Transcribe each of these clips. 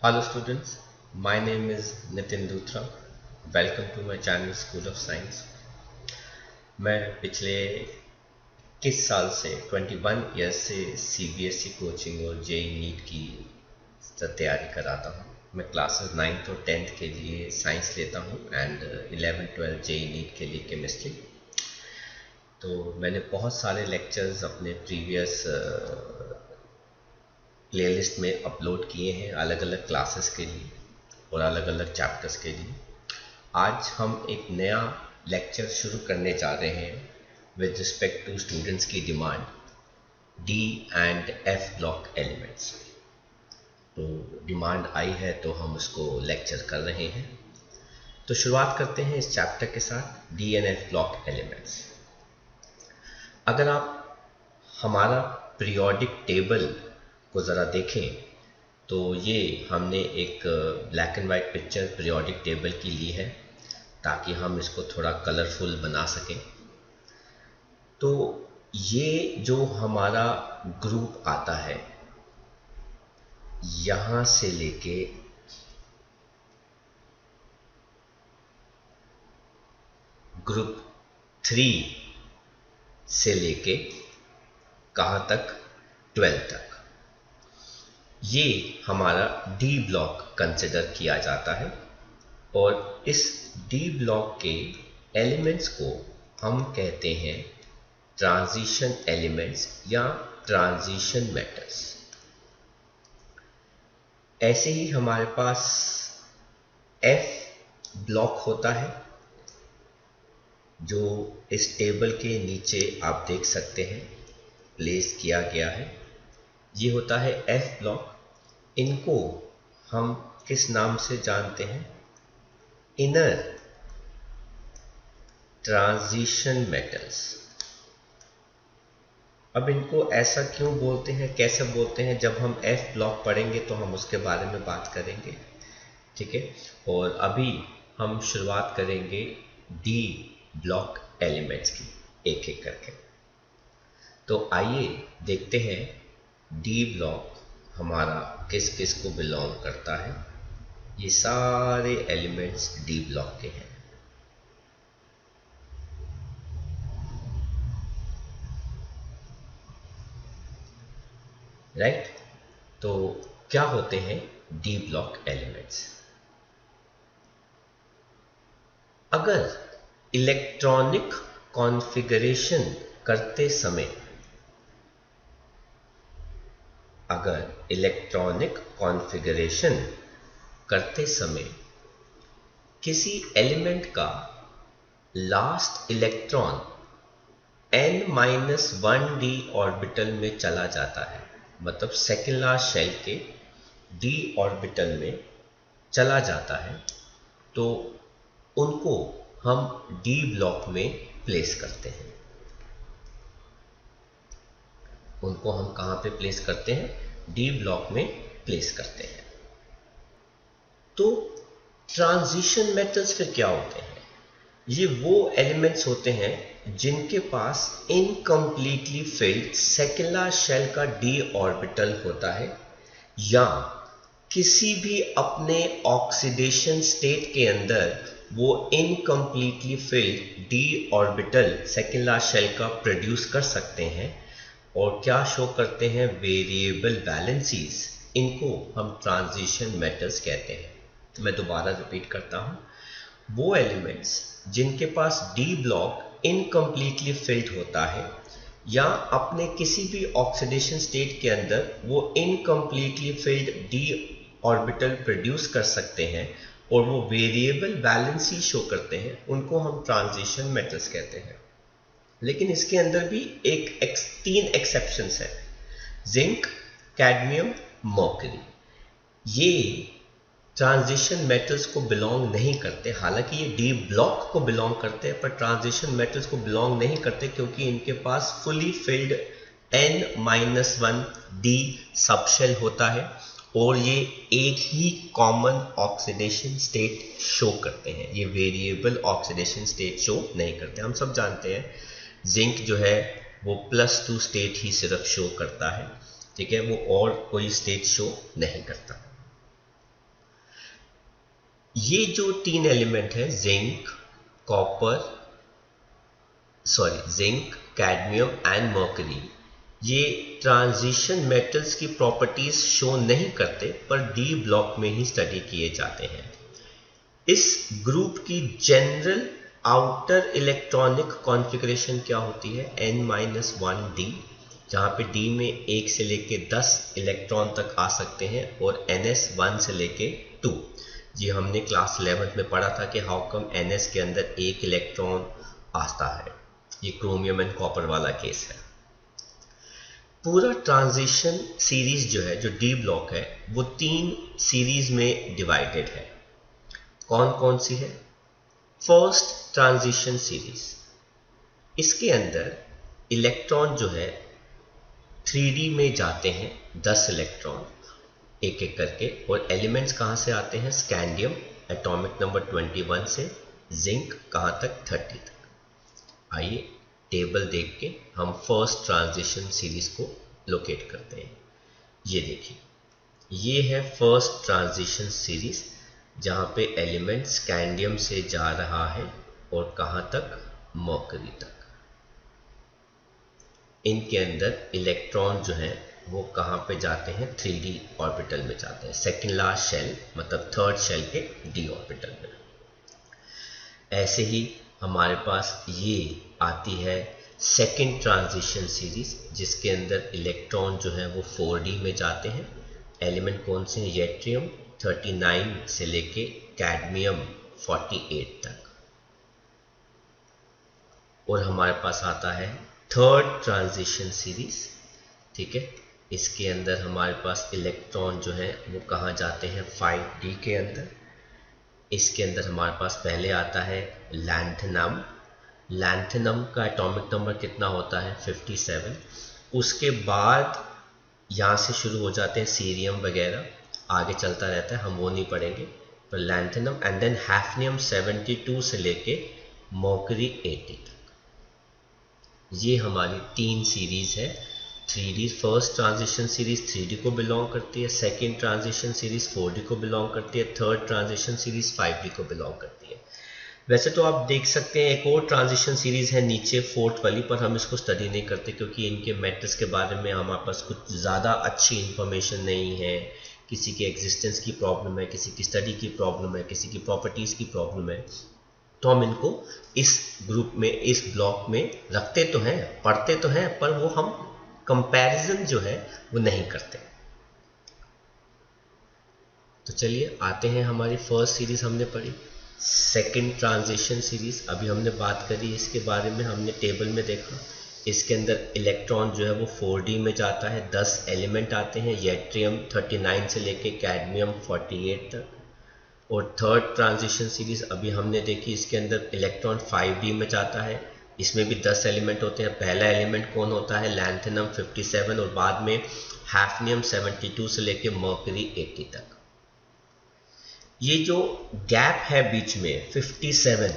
Hello students, my name is Nitin Luthra. Welcome to my channel School of Science. मैं पिछले 21 साल से 21 years से CBSE कोचिंग और JEE नीट की तैयारी कराता हूँ। मैं क्लासेस 9th और 10th के लिए साइंस लेता हूँ and 11th 12th JEE NEET के लिए केमिस्ट्री। तो मैंने बहुत सारे लेक्चर्स अपने प्रीवियस प्लेलिस्ट में अपलोड किए हैं अलग अलग क्लासेस के लिए और अलग अलग चैप्टर्स के लिए। आज हम एक नया लेक्चर शुरू करने जा रहे हैं विद रिस्पेक्ट टू स्टूडेंट्स की demand, D and F block elements. तो डिमांड आई है तो हम उसको लेक्चर कर रहे हैं। तो शुरुआत करते हैं इस चैप्टर के साथ, D and F block elements. अगर आप हमारा पीरियोडिक टेबल को ज़रा देखें तो ये हमने एक black and white picture periodic table की ली है ताकि हम इसको थोड़ा कलरफुल बना सकें। तो ये जो हमारा ग्रुप आता है यहाँ से लेके ग्रुप 3 से लेके कहाँ तक 12 तक, ये हमारा D ब्लॉक कंसिडर किया जाता है। और इस D ब्लॉक के एलिमेंट्स को हम कहते हैं ट्रांजिशन एलिमेंट्स या ट्रांजिशन मेटल्स। ऐसे ही हमारे पास F ब्लॉक होता है जो इस टेबल के नीचे आप देख सकते हैं प्लेस किया गया है। ये होता है F ब्लॉक। इनको हम किस नाम से जानते हैं? Inner transition metals. अब इनको ऐसा क्यों बोलते हैं, कैसे बोलते हैं, जब हम F ब्लॉक पढ़ेंगे तो हम उसके बारे में बात करेंगे, ठीक है। और अभी हम शुरुआत करेंगे D ब्लॉक एलिमेंट्स की एक एक करके। तो आइए देखते हैं D ब्लॉक हमारा किस किस को बिलोंग करता है। ये सारे एलिमेंट्स D ब्लॉक के हैं। राइट, तो क्या होते हैं D ब्लॉक एलिमेंट्स? अगर इलेक्ट्रॉनिक कॉन्फ़िगरेशन करते समय किसी एलिमेंट का लास्ट इलेक्ट्रॉन n-1d ऑर्बिटल में चला जाता है, मतलब सेकेंड लास्ट शेल के d ऑर्बिटल में चला जाता है, तो उनको हम D ब्लॉक में प्लेस करते हैं। उनको हम कहाँ पे प्लेस करते हैं? D ब्लॉक में प्लेस करते हैं। तो ट्रांजिशन मेटल्स फिर क्या होते हैं? ये वो एलिमेंट्स होते हैं जिनके पास incompletely filled second last shell का D ऑर्बिटल होता है, या किसी भी अपने ऑक्सीडेशन स्टेट के अंदर वो incompletely filled D orbital second last shell का प्रोड्यूस कर सकते हैं और क्या शो करते हैं? Variable valencies. इनको हम ट्रांजिशन मेटल्स कहते हैं। तो मैं दोबारा रिपीट करता हूँ, वो एलिमेंट्स जिनके पास D ब्लॉक इनकम्प्लीटली फिल्ड होता है या अपने किसी भी ऑक्सीडेशन स्टेट के अंदर वो incompletely filled D orbital produce कर सकते हैं और वो वेरिएबल वैलेंसी शो करते हैं, उनको हम ट्रांजिशन मेटल्स कहते हैं। लेकिन इसके अंदर भी 3 एक्सेप्शंस है, जिंक, कैडमियम, मर्करी। ये ट्रांजिशन मेटल्स को बिलोंग नहीं करते। हालांकि ये D ब्लॉक को बिलोंग करते हैं पर ट्रांजिशन मेटल्स को बिलोंग नहीं करते, क्योंकि इनके पास फुली फिल्ड n-1d सबशेल होता है और ये एक ही कॉमन ऑक्सीडेशन स्टेट शो करते हैं। ये वेरिएबल ऑक्सीडेशन स्टेट शो नहीं करते। हम सब जानते हैं जिंक जो है वो +2 स्टेट ही सिर्फ शो करता है, ठीक है, वो और कोई स्टेट शो नहीं करता। ये जो 3 एलिमेंट है जिंक, कैडमियम एंड मर्करी, ये ट्रांजिशन मेटल्स की प्रॉपर्टीज शो नहीं करते पर डी ब्लॉक में ही स्टडी किए जाते हैं। इस ग्रुप की जनरल आउटर इलेक्ट्रॉनिक कॉन्फ़िगरेशन क्या होती है? n-1d, जहाँ पे d में 1 से लेके 10 इलेक्ट्रॉन तक आ सकते हैं और ns 1 से लेके 2। जी हमने क्लास 11th में पढ़ा था कि हाउ कम ns के अंदर 1 इलेक्ट्रॉन आता है। ये क्रोमियम एंड कॉपर वाला केस है। पूरा ट्रांजिशन सीरीज जो है, जो डी ब्लॉक है, वो 3 सीरीज में डिवाइडेड है। कौन कौन सी है? फर्स्ट ट्रांजिशन सीरीज, इसके अंदर इलेक्ट्रॉन जो है 3D में जाते हैं, 10 इलेक्ट्रॉन एक एक करके, और एलिमेंट्स कहाँ से आते हैं? स्कैंडियम एटॉमिक नंबर 21 से जिंक कहाँ तक? 30 तक। आइए टेबल देख के हम फर्स्ट ट्रांजिशन सीरीज को लोकेट करते हैं। ये देखिए, ये है फर्स्ट ट्रांजिशन सीरीज जहाँ पे एलिमेंट स्कैंडियम से जा रहा है और कहाँ तक? मर्करी तक। इनके अंदर इलेक्ट्रॉन जो है वो कहाँ पे जाते हैं? 3D ऑर्बिटल में जाते हैं, सेकेंड लास्ट शेल मतलब थर्ड शेल के d ऑर्बिटल में। ऐसे ही हमारे पास ये आती है सेकेंड ट्रांजिशन सीरीज, जिसके अंदर इलेक्ट्रॉन जो है वो 4D में जाते हैं। एलिमेंट कौन से हैं? यट्रियम 39 से लेके कैडमियम 48 तक। और हमारे पास आता है थर्ड ट्रांजिशन सीरीज, ठीक है। इसके अंदर हमारे पास इलेक्ट्रॉन जो है वो कहाँ जाते हैं? 5D के अंदर। इसके अंदर हमारे पास पहले आता है लैंथेनम। लैंथेनम का एटॉमिक नंबर कितना होता है? 57। उसके बाद यहाँ से शुरू हो जाते हैं सीरियम वगैरह, आगे चलता रहता है, हम वो नहीं पढ़ेंगे। पर लैंथेनम एंड देन हैफनियम 72 से लेके मर्करी 80 तक। ये हमारी 3 सीरीज है। 3D first transition series 3D को बिलोंग करती है, सेकेंड ट्रांजिशन सीरीज 4D को बिलोंग करती है, थर्ड ट्रांजिशन सीरीज 5D को बिलोंग करती है। वैसे तो आप देख सकते हैं एक और ट्रांजिशन सीरीज है नीचे, फोर्थ वाली, पर हम इसको स्टडी नहीं करते क्योंकि इनके मेटल्स के बारे में हमारे पास कुछ ज़्यादा अच्छी इंफॉर्मेशन नहीं है। किसी के एग्जिस्टेंस की प्रॉब्लम है, किसी की स्टडी की प्रॉब्लम है, किसी की प्रॉपर्टीज़ की प्रॉब्लम है, तो हम इनको इस ग्रुप में, इस ब्लॉक में रखते तो हैं, पढ़ते तो हैं, पर वो हम कंपैरिजन जो है वो नहीं करते। तो चलिए आते हैं, हमारी फर्स्ट सीरीज हमने पढ़ी, सेकंड ट्रांजिशन सीरीज अभी हमने बात करी, इसके बारे में हमने टेबल में देखा। इसके अंदर इलेक्ट्रॉन जो है वो 4D में जाता है, 10 एलिमेंट आते हैं, यट्रियम 39 से लेके कैडमियम 48 तक। और थर्ड ट्रांजिशन सीरीज अभी हमने देखी, इसके अंदर इलेक्ट्रॉन 5D में जाता है, इसमें भी 10 एलिमेंट होते हैं। पहला एलिमेंट कौन होता है? लैंथेनम 57, और बाद में हैफनियम 72 से लेके मर्करी 80 तक। ये जो गैप है बीच में 57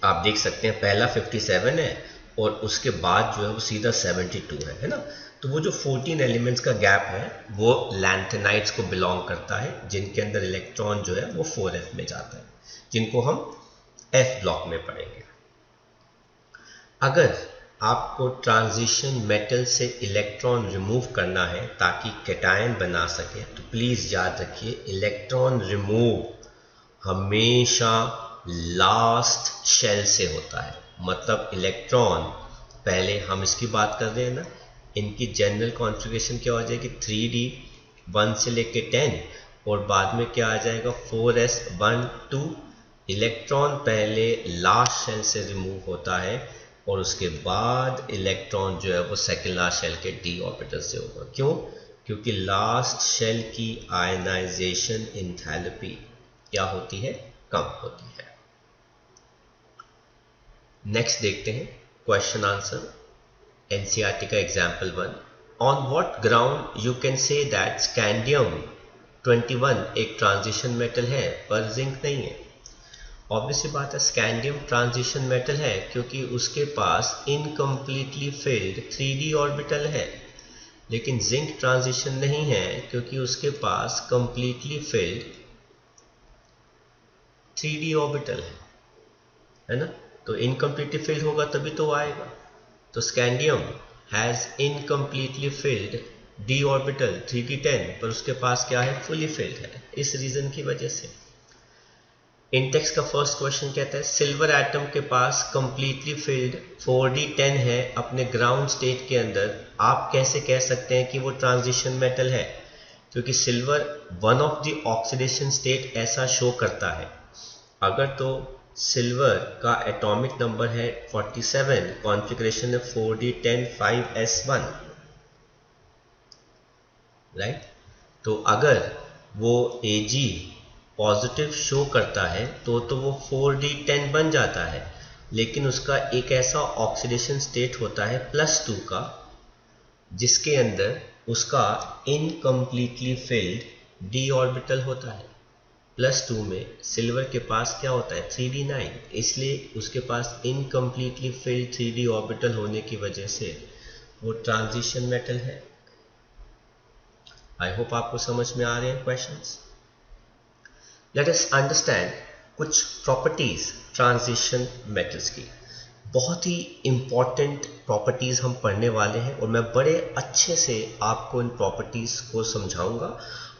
आप देख सकते हैं, पहला 57 है और उसके बाद जो है वो सीधा 72 है ना। तो वो जो 14 एलिमेंट्स का गैप है वो लैंथेनाइट्स को बिलोंग करता है, जिनके अंदर इलेक्ट्रॉन जो है वो 4f में जाता है, जिनको हम f ब्लॉक में पढ़ेंगे। अगर आपको ट्रांजिशन मेटल से इलेक्ट्रॉन रिमूव करना है ताकि कैटायन बना सके, तो प्लीज़ याद रखिए इलेक्ट्रॉन रिमूव हमेशा लास्ट शेल से होता है। मतलब इलेक्ट्रॉन, पहले हम इसकी बात कर रहे हैं ना, इनकी जनरल कॉन्फ़िगरेशन क्या हो जाएगी? 3D 1 से लेके 10, और बाद में क्या आ जाएगा? 4s1 2। इलेक्ट्रॉन पहले लास्ट शेल से रिमूव होता है और उसके बाद इलेक्ट्रॉन जो है वो सेकेंड लास्ट शेल के d ऑर्बिटल से होगा। क्यों? क्योंकि लास्ट शेल की आयनाइजेशन एंथैल्पी क्या होती है? कम होती है। नेक्स्ट देखते हैं क्वेश्चन आंसर, एनसीईआरटी का example 1। On what ground you can say that scandium 21 एक ट्रांजिशन मेटल है पर जिंक नहीं है? ऑब्वियसली बात है, स्कैंडियम ट्रांजिशन मेटल है क्योंकि उसके पास इनकम्प्लीटली फिल्ड 3D ऑर्बिटल है, लेकिन जिंक ट्रांजिशन नहीं है क्योंकि उसके पास कंप्लीटली फिल्ड 3d ऑर्बिटल है ना, तो इनकम्प्लीटली फिल्ड होगा तभी तो वो आएगा। तो scandium has incompletely filled d orbital 3d10, पर उसके पास क्या है, फुली फिल्ड है, इस रीजन की वजह से। इंटेक्स का फर्स्ट क्वेश्चन कहता है सिल्वर एटम के पास कंप्लीटली फिल्ड 4d10 है अपने ग्राउंड स्टेट के अंदर, आप कैसे कह सकते हैं कि वो ट्रांजिशन मेटल है, क्योंकि silver one of the oxidation state ऐसा शो करता है। अगर तो सिल्वर का एटॉमिक नंबर है 47, कॉन्फ़िगरेशन है 4d10 5s1, राइट। तो अगर वो Ag पॉजिटिव शो करता है तो वो 4d10 बन जाता है, लेकिन उसका एक ऐसा ऑक्सीडेशन स्टेट होता है +2 का, जिसके अंदर उसका इनकम्प्लीटली फिल्ड d ऑर्बिटल होता है। +2 में सिल्वर के पास क्या होता है, 3d9, इसलिए उसके पास इनकम्प्लीटली फिल्ड 3d ऑर्बिटल होने की वजह से वो ट्रांजिशन मेटल है। आई होप आपको समझ में आ रहे हैं क्वेश्चंस। लेट अस अंडरस्टैंड कुछ प्रॉपर्टीज ट्रांजिशन मेटल्स की। बहुत ही इंपॉर्टेंट प्रॉपर्टीज हम पढ़ने वाले हैं और मैं बड़े अच्छे से आपको इन प्रॉपर्टीज को समझाऊंगा,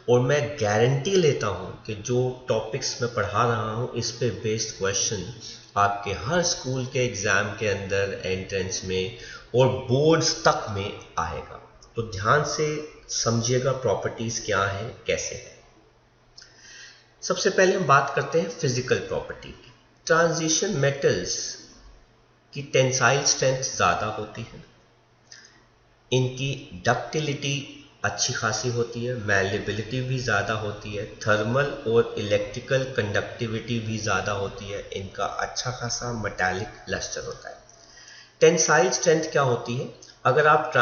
और मैं गारंटी लेता हूं कि जो टॉपिक्स मैं पढ़ा रहा हूं इस पे बेस्ड क्वेश्चन आपके हर स्कूल के एग्जाम के अंदर, एंट्रेंस में और बोर्ड्स तक में आएगा। तो ध्यान से समझिएगा प्रॉपर्टीज क्या है, कैसे है। सबसे पहले हम बात करते हैं फिजिकल प्रॉपर्टी की। ट्रांजिशन मेटल्स की टेंसाइल स्ट्रेंथ ज़्यादा होती है, इनकी डक्टिलिटी अच्छी खासी होती है, मैलेबिलिटी भी ज़्यादा होती है, थर्मल और इलेक्ट्रिकल कंडक्टिविटी भी ज़्यादा होती है, इनका अच्छा खासा मेटालिक लस्टर होता है। टेंसाइल स्ट्रेंथ क्या होती है, अगर आप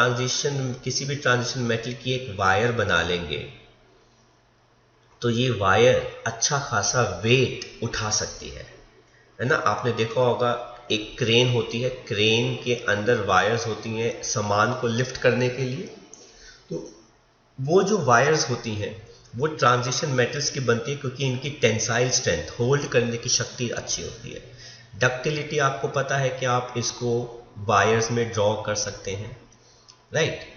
किसी भी ट्रांजिशन मेटल की एक वायर बना लेंगे तो ये वायर अच्छा खासा वेट उठा सकती है ना। आपने देखा होगा एक क्रेन होती है, क्रेन के अंदर वायर्स होती हैं सामान को लिफ्ट करने के लिए, तो वो जो वायर्स होती हैं वो ट्रांजिशन मेटल्स की बनती है, क्योंकि इनकी टेंसाइल स्ट्रेंथ, होल्ड करने की शक्ति अच्छी होती है। डक्टिलिटी आपको पता है कि आप इसको वायर्स में ड्रॉ कर सकते हैं, राइट।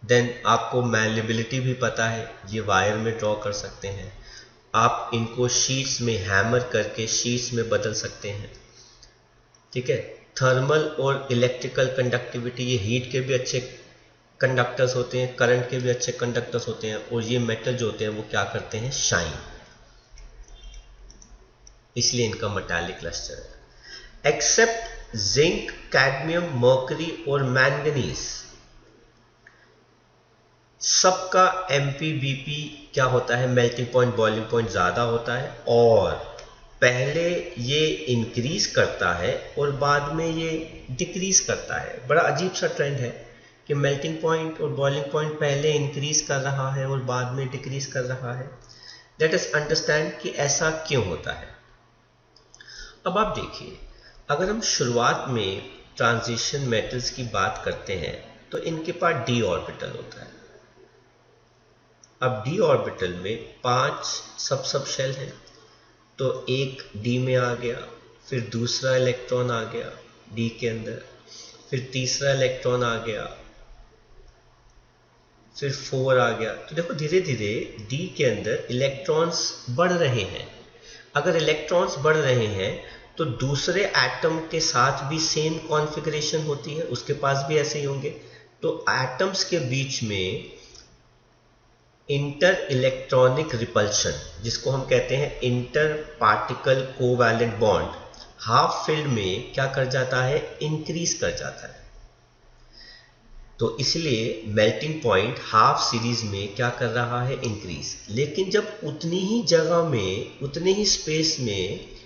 देन आपको मैलेबिलिटी भी पता है, ये वायर में ड्रॉ कर सकते हैं। आप इनको शीट्स में हैमर करके शीट्स में बदल सकते हैं, ठीक है। थर्मल और इलेक्ट्रिकल कंडक्टिविटी, ये हीट के भी अच्छे कंडक्टर्स होते हैं, करंट के भी अच्छे कंडक्टर्स होते हैं, और ये मेटल जो होते हैं वो क्या करते हैं, शाइन, इसलिए इनका मेटालिक लस्टर है। एक्सेप्ट जिंक, कैडमियम, मर्करी और मैंगनीज, सबका MPBP क्या होता है, मेल्टिंग पॉइंट, बॉइलिंग पॉइंट ज़्यादा होता है, और पहले ये इंक्रीज करता है और बाद में ये डिक्रीज करता है। बड़ा अजीब सा ट्रेंड है कि मेल्टिंग पॉइंट और बॉइलिंग पॉइंट पहले इंक्रीज कर रहा है और बाद में डिक्रीज कर रहा है। लेट अस अंडरस्टैंड कि ऐसा क्यों होता है। अब आप देखिए, अगर हम शुरुआत में ट्रांजिशन मेटल्स की बात करते हैं तो इनके पास d ऑर्बिटल होता है। अब d ऑर्बिटल में 5 सब शेल हैं, तो एक d में आ गया, फिर दूसरा इलेक्ट्रॉन आ गया d के अंदर, फिर तीसरा इलेक्ट्रॉन आ गया, फिर 4 आ गया। तो देखो धीरे धीरे d के अंदर इलेक्ट्रॉन्स बढ़ रहे हैं। अगर इलेक्ट्रॉन्स बढ़ रहे हैं तो दूसरे एटम के साथ भी सेम कॉन्फ़िगरेशन होती है, उसके पास भी ऐसे ही होंगे। तो एटम्स के बीच में इंटर इलेक्ट्रॉनिक रिपल्शन, जिसको हम कहते हैं inter particle covalent bond, half field में क्या कर जाता है, इंक्रीज कर जाता है। तो इसलिए मेल्टिंग पॉइंट हाफ सीरीज में क्या कर रहा है, इंक्रीज। लेकिन जब उतनी ही जगह में, उतने ही स्पेस में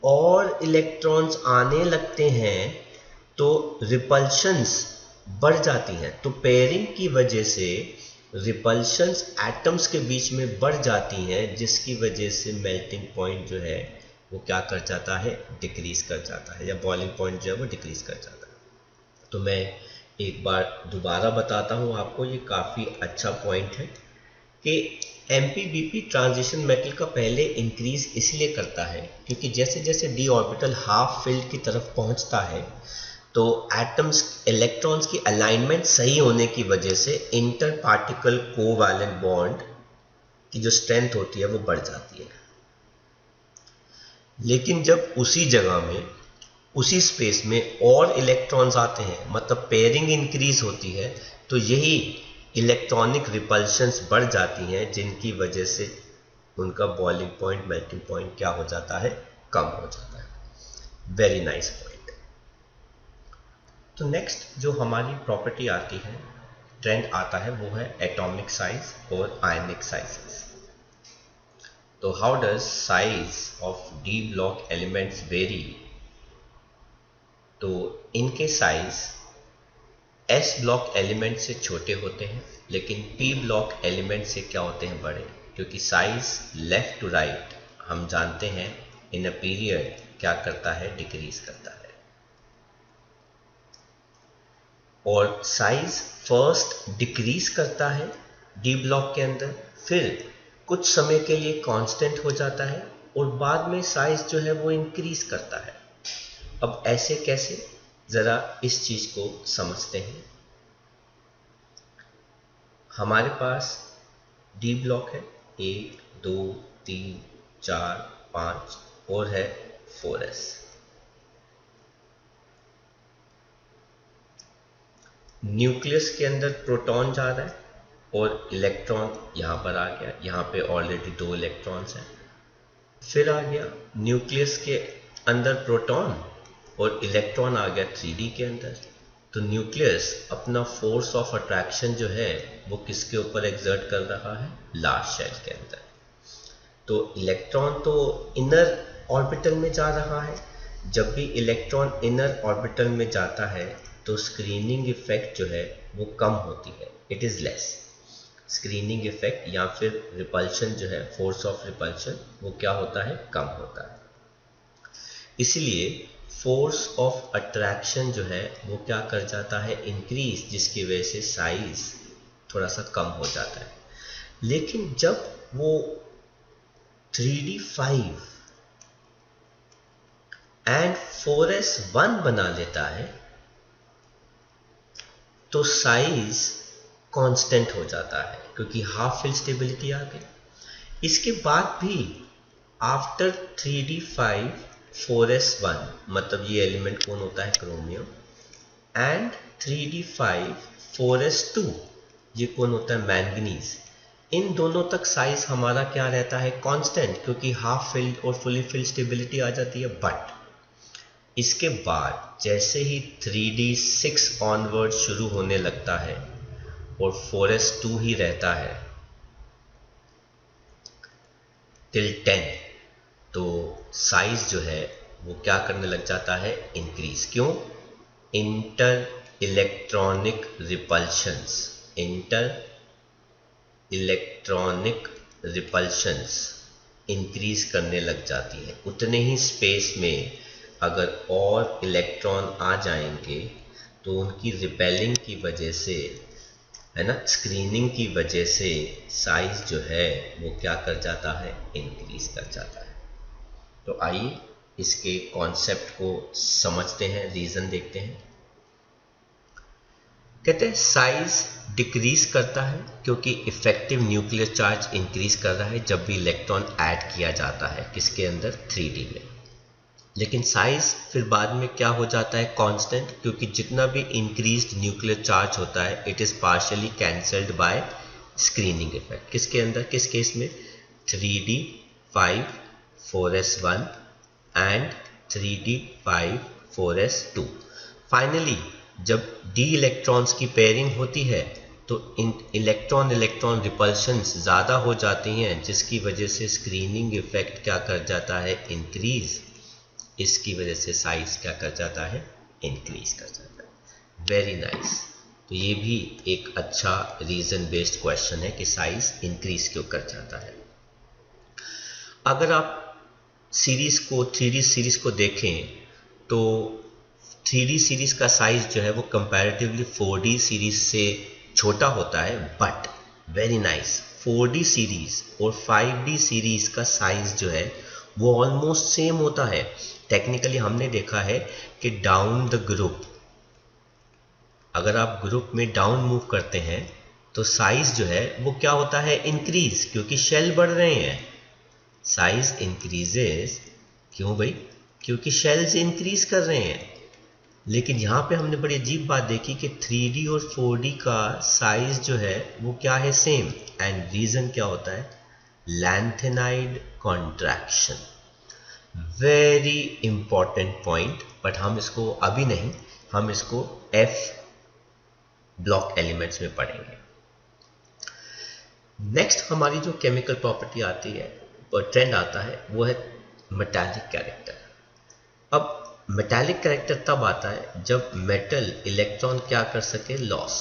और इलेक्ट्रॉन्स आने लगते हैं तो रिपल्शंस बढ़ जाती हैं। तो पेयरिंग की वजह से रिपल्शंस एटम्स के बीच में बढ़ जाती हैं, जिसकी वजह से मेल्टिंग पॉइंट जो है वो क्या कर जाता है, डिक्रीज कर जाता है, या बॉइलिंग पॉइंट जो है वो डिक्रीज कर जाता है। तो मैं एक बार दोबारा बताता हूँ आपको, ये काफ़ी अच्छा पॉइंट है कि एमपीबीपी ट्रांजिशन मेटल का पहले इंक्रीज इसलिए करता है क्योंकि जैसे जैसे डी ऑर्बिटल हाफ फिल्ड की तरफ पहुंचता है तो एटम्स इलेक्ट्रॉन्स की अलाइनमेंट सही होने की वजह से इंटर पार्टिकल कोवैलेंट बॉन्ड की जो स्ट्रेंथ होती है वो बढ़ जाती है। लेकिन जब उसी जगह में उसी स्पेस में और इलेक्ट्रॉन्स आते हैं, मतलब पेयरिंग इंक्रीज होती है, तो यही इलेक्ट्रॉनिक रिपल्शंस बढ़ जाती हैं जिनकी वजह से उनका बॉइलिंग पॉइंट, मेल्टिंग पॉइंट क्या हो जाता है, कम हो जाता है। Very nice point. तो नेक्स्ट जो हमारी प्रॉपर्टी आती है, ट्रेंड आता है, वो है एटॉमिक साइज और आयनिक साइजेस। तो how does size of D block elements very? तो इनके साइज एस ब्लॉक एलिमेंट से छोटे होते हैं, लेकिन पी ब्लॉक एलिमेंट से क्या होते हैं, बड़े, क्योंकि साइज लेफ्ट टू राइट हम जानते हैं इन अ पीरियड क्या करता है, डिक्रीज करता है। और साइज फर्स्ट डिक्रीज करता है डी ब्लॉक के अंदर, फिर कुछ समय के लिए कांस्टेंट हो जाता है और बाद में साइज जो है वो इंक्रीज करता है। अब ऐसे कैसे, जरा इस चीज को समझते हैं। हमारे पास डी ब्लॉक है 1 2 3 4 5 और है 4s। न्यूक्लियस के अंदर प्रोटॉन जा रहा है और इलेक्ट्रॉन यहां पर आ गया, यहां पे ऑलरेडी 2 इलेक्ट्रॉन्स हैं। फिर आ गया न्यूक्लियस के अंदर प्रोटॉन और इलेक्ट्रॉन आ गया 3D के अंदर। तो न्यूक्लियस अपना फोर्स ऑफ अट्रैक्शन जो है वो किसके ऊपर एग्जर्ट कर रहा है, लार्ज शेल के अंदर। तो इलेक्ट्रॉन तो इनर ऑर्बिटल में जा रहा है। जब भी इलेक्ट्रॉन इनर ऑर्बिटल में जाता है तो स्क्रीनिंग इफेक्ट जो है वो कम होती है, it is less. Screening effect या फिर रिपल्शन जो है, फोर्स ऑफ रिपल्शन, वो क्या होता है, कम होता है। इसलिए फोर्स ऑफ अट्रैक्शन जो है वो क्या कर जाता है, इंक्रीज, जिसकी वजह से साइज थोड़ा सा कम हो जाता है। लेकिन जब वो 3d5 एंड 4s1 बना लेता है तो साइज कांस्टेंट हो जाता है क्योंकि हाफ फिल स्टेबिलिटी आ गई। इसके बाद भी आफ्टर 3d5 4s1, मतलब ये एलिमेंट कौन होता है, क्रोमियम, एंड 3d5 4s2, ये कौन होता है, मैंगनीज। इन दोनों तक साइज हमारा क्या रहता है, कांस्टेंट, क्योंकि हाफ फिल्ड और फुली फिल्ड स्टेबिलिटी आ जाती है। बट इसके बाद जैसे ही 3d6 ऑनवर्ड शुरू होने लगता है और 4s2 ही रहता है टिल 10, तो साइज जो है वो क्या करने लग जाता है, इंक्रीज। क्यों? Inter electronic repulsions, inter electronic repulsions increase करने लग जाती है। उतने ही स्पेस में अगर और इलेक्ट्रॉन आ जाएंगे तो उनकी रिपेलिंग की वजह से, है ना, स्क्रीनिंग की वजह से साइज जो है वो क्या कर जाता है, इंक्रीज कर जाता है। तो आइए इसके कॉन्सेप्ट को समझते हैं, रीजन देखते हैं। कहते हैं साइज डिक्रीज करता है क्योंकि इफेक्टिव न्यूक्लियर चार्ज इंक्रीज कर रहा है जब भी इलेक्ट्रॉन ऐड किया जाता है किसके अंदर, 3D में। लेकिन साइज फिर बाद में क्या हो जाता है, कांस्टेंट, क्योंकि जितना भी इंक्रीज्ड न्यूक्लियर चार्ज होता है it is partially cancelled by screening effect. किसके अंदर, किस केस में, 3d5 4s1 and 3d5 4s2। Finally जब डी इलेक्ट्रॉन्स की पेयरिंग होती है तो इलेक्ट्रॉन इलेक्ट्रॉन रिपल्शंस ज़्यादा हो जाती हैं, जिसकी वजह से स्क्रीनिंग इफेक्ट क्या कर जाता है, इंक्रीज। इसकी वजह से साइज क्या कर जाता है, इंक्रीज कर जाता है। Very nice. तो ये भी एक अच्छा रीजन बेस्ड क्वेश्चन है कि साइज इंक्रीज क्यों कर जाता है। अगर आप सीरीज को, 3D सीरीज को देखें तो 3D सीरीज का साइज जो है वो कंपैरेटिवली 4D सीरीज से छोटा होता है। But very nice, 4D series और 5D सीरीज का साइज जो है वो ऑलमोस्ट सेम होता है। टेक्निकली हमने देखा है कि डाउन द ग्रुप, अगर आप ग्रुप में डाउन मूव करते हैं तो साइज जो है वो क्या होता है, इंक्रीज, क्योंकि शेल बढ़ रहे हैं। साइज इंक्रीजेस, क्यों भाई, क्योंकि शेल्स इंक्रीज कर रहे हैं। लेकिन यहाँ पे हमने बड़ी अजीब बात देखी कि 3D और 4D का साइज जो है वो क्या है, सेम। एंड रीजन क्या होता है, lanthanide contraction. Very important point, but हम इसको अभी नहीं, हम इसको F ब्लॉक एलिमेंट्स में पढ़ेंगे। नेक्स्ट हमारी जो केमिकल प्रॉपर्टी आती है और ट्रेंड आता है वो है मेटालिक कैरेक्टर। अब मेटालिक कैरेक्टर तब आता है जब मेटल इलेक्ट्रॉन क्या कर सके, loss.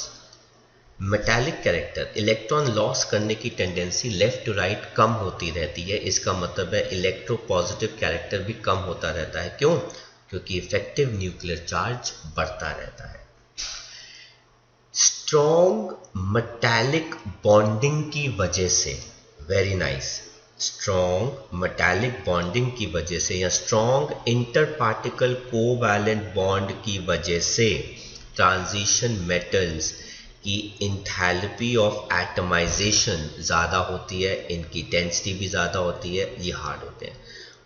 Metallic character, electron loss करने की टेंडेंसी लेफ्ट टू राइट कम होती रहती है। इसका मतलब है इलेक्ट्रोपॉजिटिव कैरेक्टर भी कम होता रहता है। क्यों? क्योंकि इफेक्टिव न्यूक्लियर चार्ज बढ़ता रहता है। स्ट्रॉन्ग मेटालिक बॉन्डिंग की वजह से, very nice, strong metallic bonding की वजह से या strong inter particle covalent bond की वजह से ट्रांजिशन मेटल्स की इंथैल्पी ऑफ एटमाइजेशन ज़्यादा होती है, इनकी डेंसिटी भी ज़्यादा होती है, ये हार्ड होते हैं।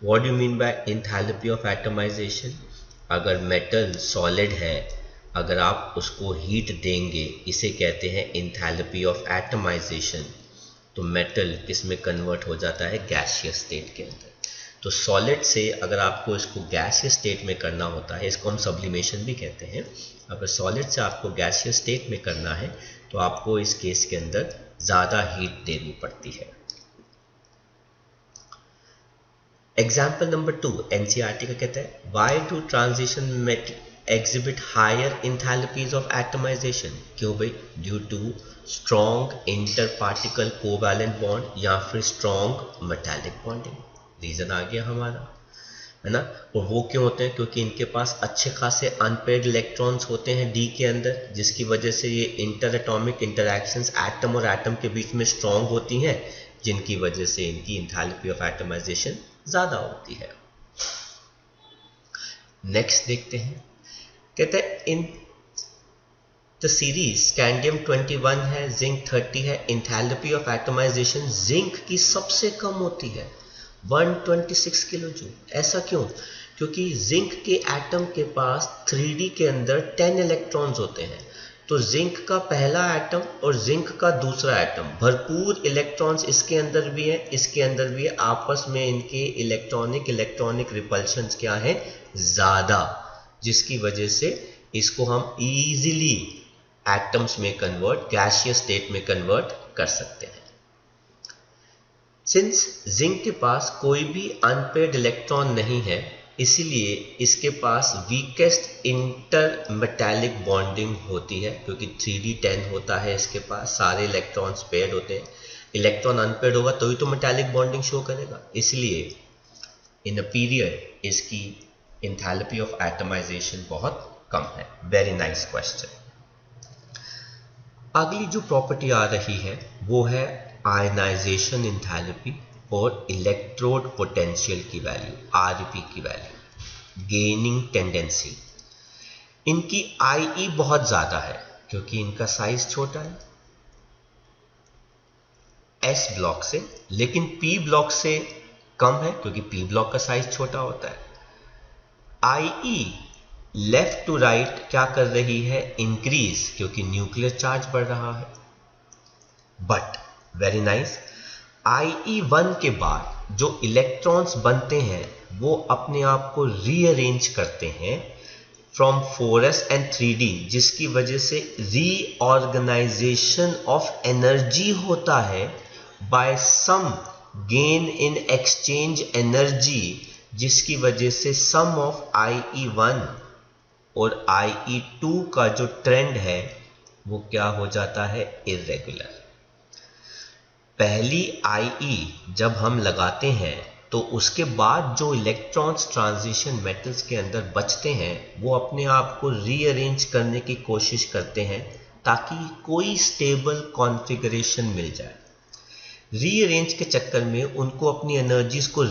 What do mean by enthalpy of atomization? अगर मेटल सॉलिड है, अगर आप उसको हीट देंगे, इसे कहते हैं इंथैल्पी ऑफ एटमाइजेशन, तो मेटल किस में कन्वर्ट हो जाता है, गैसियस स्टेट के अंदर। तो सॉलिड से अगर आपको इसको गैसियस स्टेट में करना होता है, इसको हम सब्लिमेशन भी कहते हैं। अगर सॉलिड से आपको गैसियस स्टेट में करना है तो आपको इस केस के अंदर ज़्यादा हीट देनी पड़ती है। एग्जाम्पल नंबर 2 एनसीईआरटी का कहता है, why do transition metal exhibit higher enthalpies of atomization? क्यों भाई? Due to strong interparticle covalent bond या फिर स्ट्रॉन्ग मेटालिक बॉन्डिंग। रीजन आ गया हमारा, है ना। और वो क्यों होते हैं? क्योंकि इनके पास अच्छे खासे अनपेयर्ड इलेक्ट्रॉन्स होते हैं डी के अंदर, जिसकी वजह से ये इंटर एटॉमिक इंटरैक्शंस एटम और एटम के बीच में स्ट्रॉन्ग होती हैं, जिनकी वजह से इनकी इंथैल्पी ऑफ एटमाइजेशन ज़्यादा होती है। नेक्स्ट देखते हैं, कहते हैं इन द सीरीज स्कैंडियम 21 है, जिंक 30 है, इंथैल्पी ऑफ एटमाइजेशन जिंक की सबसे कम होती है, 126 किलो जूल। ऐसा क्यों? क्योंकि जिंक के एटम के पास 3D के अंदर 10 इलेक्ट्रॉन्स होते हैं। तो जिंक का पहला एटम और जिंक का दूसरा एटम, भरपूर इलेक्ट्रॉन्स इसके अंदर भी है, इसके अंदर भी है, आपस में इनके इलेक्ट्रॉनिक रिपल्शंस क्या है, ज़्यादा, जिसकी वजह से इसको हम इजीली एटम्स में कन्वर्ट, गैसियस स्टेट में कन्वर्ट कर सकते हैं। सिंस जिंक के पास कोई भी अनपेयर्ड इलेक्ट्रॉन नहीं है, इसीलिए इसके पास वीकेस्ट इंटर मेटालिक बॉन्डिंग होती है, क्योंकि 3D10 होता है इसके पास, सारे इलेक्ट्रॉन्स पेयर्ड होते हैं। इलेक्ट्रॉन अनपेयर्ड होगा तो ही तो मेटालिक बॉन्डिंग शो करेगा, इसलिए इन अ पीरियड इसकी इंथैल्पी ऑफ एटमाइजेशन बहुत कम है। Very nice question. अगली जो प्रॉपर्टी आ रही है वो है आयनाइजेशन इंथैल्पी और इलेक्ट्रोड पोटेंशियल की वैल्यू, आरपी की वैल्यू, गेनिंग टेंडेंसी। इनकी IE बहुत ज़्यादा है क्योंकि इनका साइज छोटा है S ब्लॉक से, लेकिन P ब्लॉक से कम है क्योंकि P ब्लॉक का साइज छोटा होता है। IE लेफ्ट टू राइट क्या कर रही है, इंक्रीज, क्योंकि न्यूक्लियर चार्ज बढ़ रहा है। बट वेरी नाइस, IE1 के बाद जो इलेक्ट्रॉन्स बनते हैं वो अपने आप को रीअरेंज करते हैं फ्रॉम 4s एंड 3d, जिसकी वजह से रीऑर्गेनाइजेशन ऑफ एनर्जी होता है by some gain in exchange energy, जिसकी वजह से सम ऑफ IE1 और IE2 का जो ट्रेंड है वो क्या हो जाता है, इर्रेगुलर। पहली IE जब हम लगाते हैं तो उसके बाद जो इलेक्ट्रॉन्स ट्रांजिशन मेटल्स के अंदर बचते हैं वो अपने आप को रीअरेंज करने की कोशिश करते हैं ताकि कोई स्टेबल कॉन्फ़िगरेशन मिल जाए। रीअरेंज के चक्कर में उनको अपनी एनर्जीज को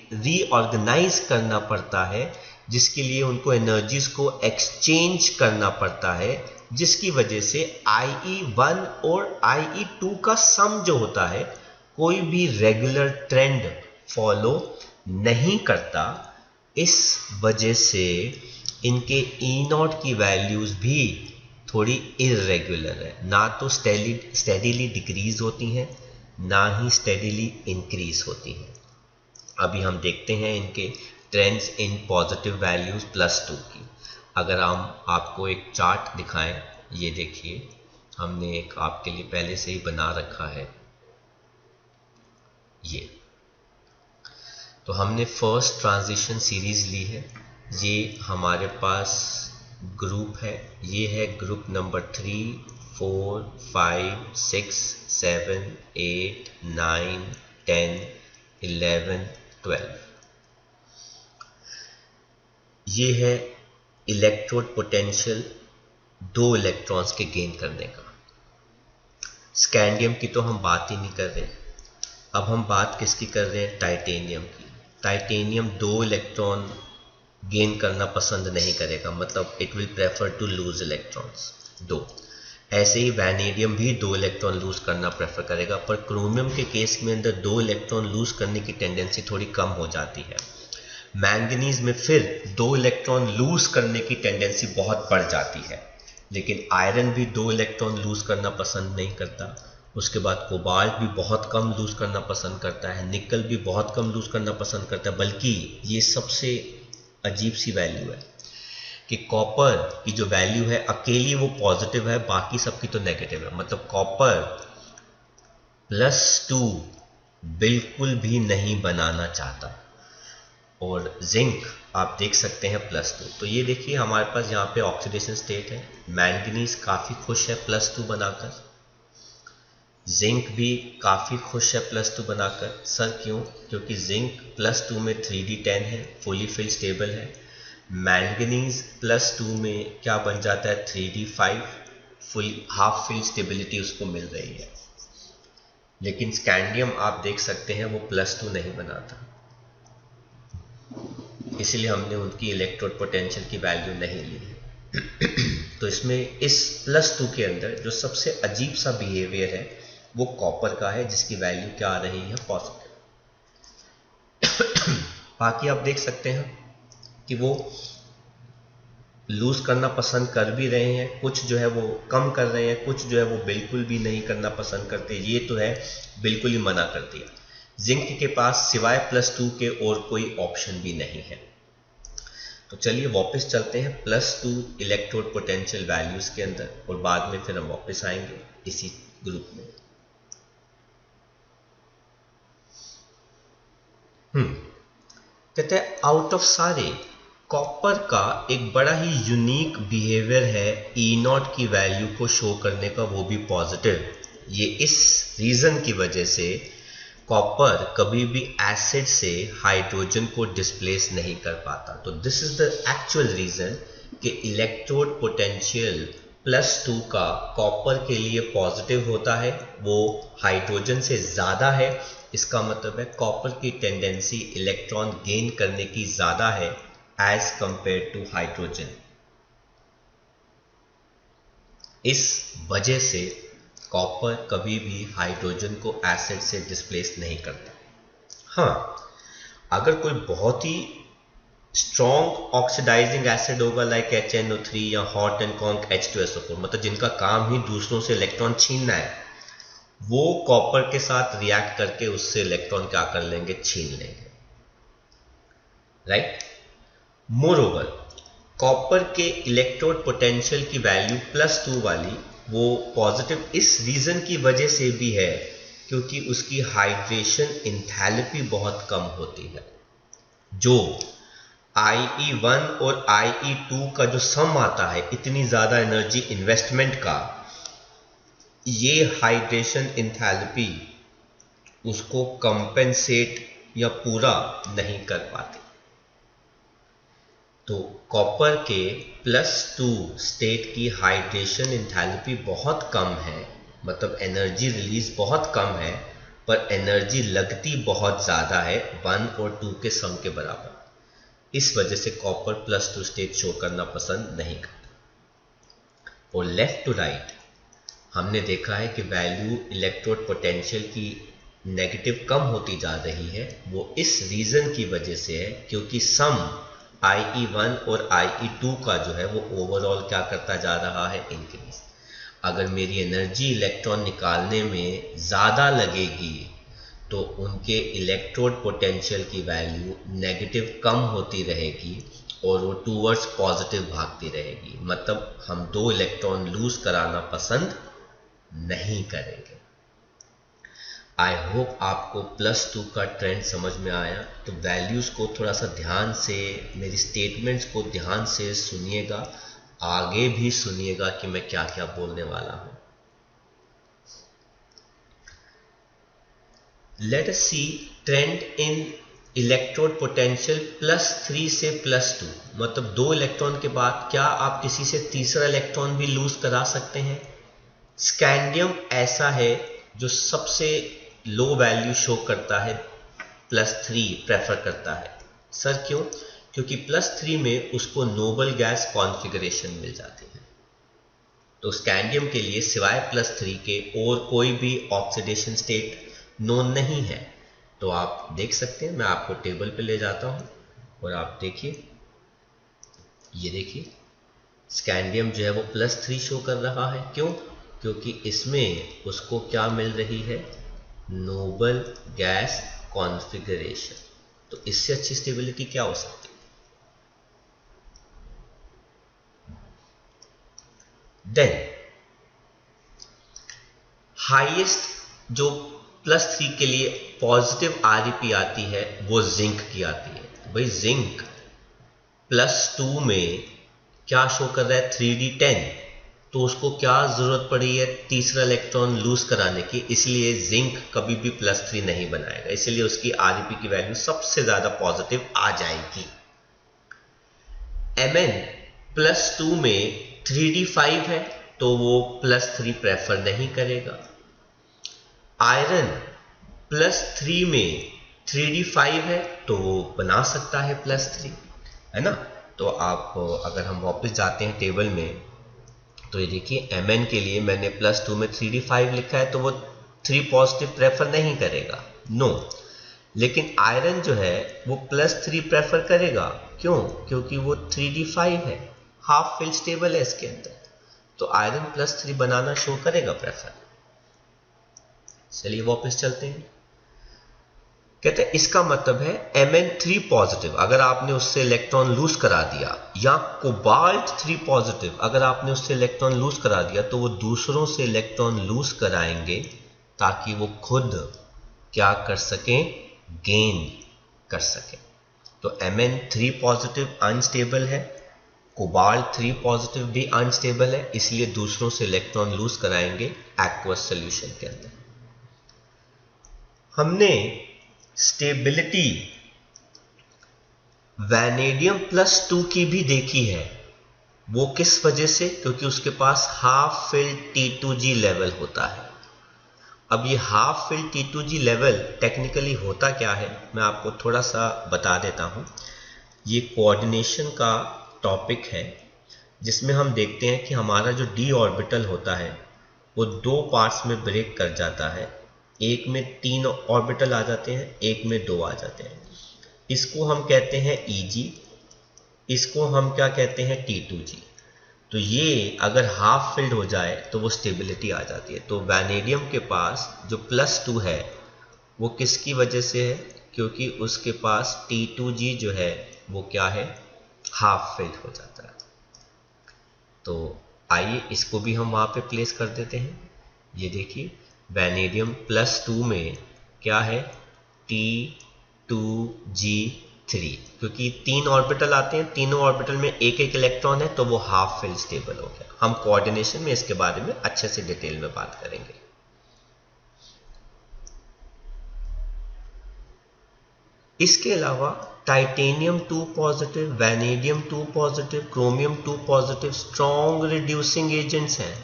रीऑर्गेनाइज करना पड़ता है, जिसके लिए उनको एनर्जीज को एक्सचेंज करना पड़ता है, जिसकी वजह से IE1 और IE2 का सम जो होता है कोई भी रेगुलर ट्रेंड फॉलो नहीं करता। इस वजह से इनके E0 की वैल्यूज भी थोड़ी इरेगुलर है, ना तो स्टेडीली डिक्रीज होती हैं ना ही स्टेडीली इंक्रीज होती हैं। अभी हम देखते हैं इनके ट्रेंड्स इन पॉजिटिव वैल्यूज +2 की। अगर हम आपको एक चार्ट दिखाएं, ये देखिए हमने एक आपके लिए पहले से ही बना रखा है। ये तो हमने फर्स्ट ट्रांजिशन सीरीज ली है, ये हमारे पास ग्रुप है, ये है ग्रुप नंबर 3, 4, 5, 6, 7, 8, 9, 10, 11, 12। ये है इलेक्ट्रोड पोटेंशियल 2 इलेक्ट्रॉन्स के गेन करने का। स्कैंडियम की तो हम बात ही नहीं कर रहे। अब हम बात किसकी कर रहे हैं? टाइटेनियम की। टाइटेनियम 2 इलेक्ट्रॉन गेन करना पसंद नहीं करेगा, मतलब it will prefer to lose electrons 2। ऐसे ही वैनेडियम भी 2 इलेक्ट्रॉन लूज करना प्रेफर करेगा, पर क्रोमियम के केस में अंदर 2 इलेक्ट्रॉन लूज करने की टेंडेंसी थोड़ी कम हो जाती है। मैंगनीज में फिर 2 इलेक्ट्रॉन लूज करने की टेंडेंसी बहुत बढ़ जाती है, लेकिन आयरन भी 2 इलेक्ट्रॉन लूज करना पसंद नहीं करता। उसके बाद कोबाल्ट भी बहुत कम लूज करना पसंद करता है, निकल भी बहुत कम लूज करना पसंद करता है। बल्कि ये सबसे अजीब सी वैल्यू है कि कॉपर की जो वैल्यू है अकेली वो पॉजिटिव है, बाकी सबकी तो नेगेटिव है। मतलब कॉपर +2 बिल्कुल भी नहीं बनाना चाहता, और जिंक आप देख सकते हैं +2। तो ये देखिए हमारे पास यहाँ पे ऑक्सीडेशन स्टेट है। मैंगनीज काफ़ी खुश है +2 बनाकर, जिंक भी काफ़ी खुश है +2 बनाकर। सर क्यों? क्योंकि जिंक +2 में 3d10 है, फुली फिल स्टेबल है। मैंगनीज +2 में क्या बन जाता है? 3d5, full half fill stability उसको मिल रही है। लेकिन स्कैंडियम आप देख सकते हैं वो +2 नहीं बनाता, इसलिए हमने उनकी इलेक्ट्रोड पोटेंशियल की वैल्यू नहीं ली है। तो इसमें इस +2 के अंदर जो सबसे अजीब सा बिहेवियर है वो कॉपर का है, जिसकी वैल्यू क्या आ रही है? पॉजिटिव। बाकी आप देख सकते हैं कि वो लूज करना पसंद कर भी रहे हैं, कुछ जो है वो कम कर रहे हैं, कुछ जो है वो बिल्कुल भी नहीं करना पसंद करते। ये तो है बिल्कुल ही मना कर दिया। जिंक के पास सिवाय +2 के और कोई ऑप्शन भी नहीं है। तो चलिए वापस चलते हैं +2 इलेक्ट्रोड पोटेंशियल वैल्यूज के अंदर, और बाद में फिर हम वापस आएंगे इसी ग्रुप में। कहते हैं आउट ऑफ सारे कॉपर का एक बड़ा ही यूनिक बिहेवियर है E0 की वैल्यू को शो करने का, वो भी पॉजिटिव। ये इस रीजन की वजह से कॉपर कभी भी एसिड से हाइड्रोजन को डिस्प्लेस नहीं कर पाता। तो this is the actual reason कि इलेक्ट्रोड पोटेंशियल +2 का कॉपर के लिए पॉजिटिव होता है, वो हाइड्रोजन से ज़्यादा है। इसका मतलब है कॉपर की टेंडेंसी इलेक्ट्रॉन गेन करने की ज़्यादा है एज कंपेयर टू हाइड्रोजन। इस वजह से कॉपर कभी भी हाइड्रोजन को एसिड से डिस्प्लेस नहीं करता। हाँ, अगर कोई बहुत ही स्ट्रॉन्ग ऑक्सीडाइजिंग एसिड होगा लाइक HNO3 या हॉट एंड कॉन्क H2SO4, मतलब जिनका काम ही दूसरों से इलेक्ट्रॉन छीनना है, वो कॉपर के साथ रिएक्ट करके उससे इलेक्ट्रॉन क्या कर लेंगे? छीन लेंगे, राइट। मोरओवर कॉपर के इलेक्ट्रोड पोटेंशियल की वैल्यू +2 वाली वो पॉजिटिव इस रीजन की वजह से भी है क्योंकि उसकी हाइड्रेशन इंथैल्पी बहुत कम होती है। जो IE1 और IE2 का जो सम आता है इतनी ज़्यादा एनर्जी इन्वेस्टमेंट का, ये हाइड्रेशन इंथैल्पी उसको कंपेंसेट या पूरा नहीं कर पाती। तो कॉपर के +2 स्टेट की हाइड्रेशन इंथैल्पी बहुत कम है, मतलब एनर्जी रिलीज बहुत कम है पर एनर्जी लगती बहुत ज़्यादा है, 1 और 2 के सम के बराबर। इस वजह से कॉपर +2 स्टेट शो करना पसंद नहीं करता। और लेफ्ट टू राइट हमने देखा है कि वैल्यू इलेक्ट्रोड पोटेंशियल की नेगेटिव कम होती जा रही है। वो इस रीज़न की वजह से है क्योंकि सम IE1 और IE2 का जो है वो ओवरऑल क्या करता जा रहा है, इंक्रीज। अगर मेरी एनर्जी इलेक्ट्रॉन निकालने में ज़्यादा लगेगी तो उनके इलेक्ट्रोड पोटेंशियल की वैल्यू नेगेटिव कम होती रहेगी और वो टूवर्ड्स पॉजिटिव भागती रहेगी। मतलब हम 2 इलेक्ट्रॉन लूज कराना पसंद नहीं करेंगे। आई होप आपको +2 का ट्रेंड समझ में आया। तो वैल्यूज़ को थोड़ा सा ध्यान से, मेरी स्टेटमेंट्स को ध्यान से सुनिएगा, आगे भी सुनिएगा कि मैं क्या क्या बोलने वाला हूं। लेट अस सी ट्रेंड इन इलेक्ट्रोड पोटेंशियल +3 से +2। मतलब 2 इलेक्ट्रॉन के बाद क्या आप किसी से तीसरा इलेक्ट्रॉन भी लूज करा सकते हैं? स्कैंडियम ऐसा है जो सबसे लो वैल्यू शो करता है, +3 प्रेफर करता है। सर क्यों? क्योंकि +3 में उसको नोबल गैस कॉन्फ़िगरेशन मिल जाती है। तो स्कैंडियम के लिए सिवाय +3 के और कोई भी ऑक्सीडेशन स्टेट नोन नहीं है। तो आप देख सकते हैं, मैं आपको टेबल पे ले जाता हूं और आप देखिए, ये देखिए स्कैंडियम जो है वो +3 शो कर रहा है। क्यों? क्योंकि इसमें उसको क्या मिल रही है, नोबल गैस कॉन्फ़िगरेशन। तो इससे अच्छी स्टेबिलिटी क्या हो सकती है? देन हाईएस्ट जो +3 के लिए पॉजिटिव ReP आती है वो जिंक की आती है। भाई जिंक +2 में क्या शो कर रहा है, 3D10। तो उसको क्या जरूरत पड़ी है तीसरा इलेक्ट्रॉन लूज कराने की, इसलिए जिंक कभी भी +3 नहीं बनाएगा, इसलिए उसकी ReP की वैल्यू सबसे ज्यादा पॉजिटिव आ जाएगी। Mn +2 में 3D5 है तो वो +3 प्रेफर नहीं करेगा। आयरन +3 में 3D5 है तो वो बना सकता है +3, है ना। तो आप अगर हम वापस जाते हैं टेबल में तो ये देखिए Mn के लिए मैंने +2 में 3D5 लिखा है तो वो 3 पॉजिटिव प्रेफर नहीं करेगा, नो। लेकिन आयरन जो है वो +3 प्रेफर करेगा। क्यों? क्योंकि वो 3D5 है, हाफ फिल स्टेबल है इसके अंदर, तो आयरन +3 बनाना शो करेगा प्रेफर। चलिए वापस चलते हैं। कहते हैं इसका मतलब है Mn3 पॉजिटिव अगर आपने उससे इलेक्ट्रॉन लूज करा दिया, या कोबाल्ट 3 पॉजिटिव अगर आपने उससे इलेक्ट्रॉन लूज करा दिया, तो वो दूसरों से इलेक्ट्रॉन लूज कराएंगे ताकि वो खुद क्या कर सकें, गेन कर सकें। तो Mn3 पॉजिटिव अनस्टेबल है, कोबाल्ट 3 पॉजिटिव भी अनस्टेबल है, इसलिए दूसरों से इलेक्ट्रॉन लूज कराएंगे एक्वस सॉल्यूशन के अंदर। हमने स्टेबिलिटी वैनेडियम +2 की भी देखी है। वो किस वजह से? क्योंकि उसके पास हाफ फिल्ड T2G लेवल होता है। अब ये half filled T2G level technically होता क्या है, मैं आपको थोड़ा सा बता देता हूं। ये कोऑर्डिनेशन का टॉपिक है जिसमें हम देखते हैं कि हमारा जो d ऑर्बिटल होता है वो 2 पार्ट्स में ब्रेक कर जाता है। एक में 3 ऑर्बिटल आ जाते हैं, एक में 2 आ जाते हैं। इसको हम कहते हैं Eg, इसको हम क्या कहते हैं, T2G। तो ये अगर हाफ फिल्ड हो जाए तो वो स्टेबिलिटी आ जाती है। तो वैनेडियम के पास जो +2 है वो किसकी वजह से है? क्योंकि उसके पास T2G जो है वो क्या है, हाफ फिल्ड हो जाता है। तो आइए इसको भी हम वहां पे प्लेस कर देते हैं। ये देखिए वैनेडियम +2 में क्या है, T2G3, क्योंकि 3 ऑर्बिटल आते हैं, तीनों ऑर्बिटल में एक एक इलेक्ट्रॉन है तो वो हाफ फिल्ड स्टेबल हो गया। हम कोऑर्डिनेशन में इसके बारे में अच्छे से डिटेल में बात करेंगे। इसके अलावा titanium 2 positive, vanadium 2 positive, chromium 2 positive strong reducing agents हैं।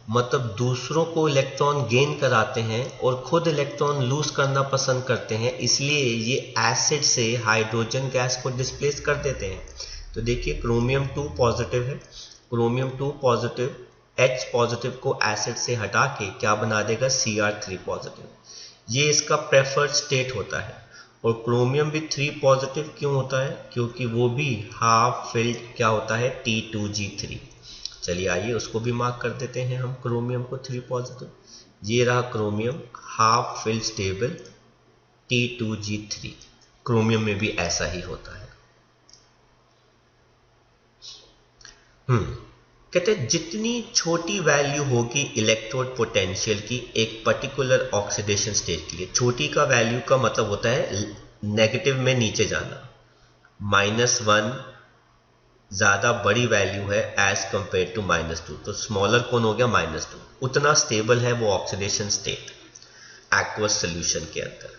मतलब दूसरों को इलेक्ट्रॉन गेन कराते हैं और खुद इलेक्ट्रॉन लूज करना पसंद करते हैं, इसलिए ये एसिड से हाइड्रोजन गैस को डिस्प्लेस कर देते हैं। तो देखिए क्रोमियम 2 पॉजिटिव है, क्रोमियम 2 पॉजिटिव H पॉजिटिव को एसिड से हटा के क्या बना देगा, Cr3 पॉजिटिव। ये इसका प्रेफर्ड स्टेट होता है। और क्रोमियम भी 3 पॉजिटिव क्यों होता है, क्योंकि वो भी हाफ फिल्ड क्या होता है, T2G3। चलिए आइए उसको भी मार्क कर देते हैं हम, क्रोमियम को 3 पॉजिटिव। ये रहा chromium half filled stable T2G3। Chromium में भी ऐसा ही होता है। कहते हैं जितनी छोटी वैल्यू होगी इलेक्ट्रोड पोटेंशियल की एक पर्टिकुलर ऑक्सीडेशन स्टेट के लिए, छोटी का वैल्यू का मतलब होता है नेगेटिव में नीचे जाना, -1 ज्यादा बड़ी वैल्यू है एज कंपेयर टू -2, तो स्मॉलर कौन हो गया, -2। उतना स्टेबल है वो ऑक्सीडेशन स्टेट एक्वस सोल्यूशन के अंदर।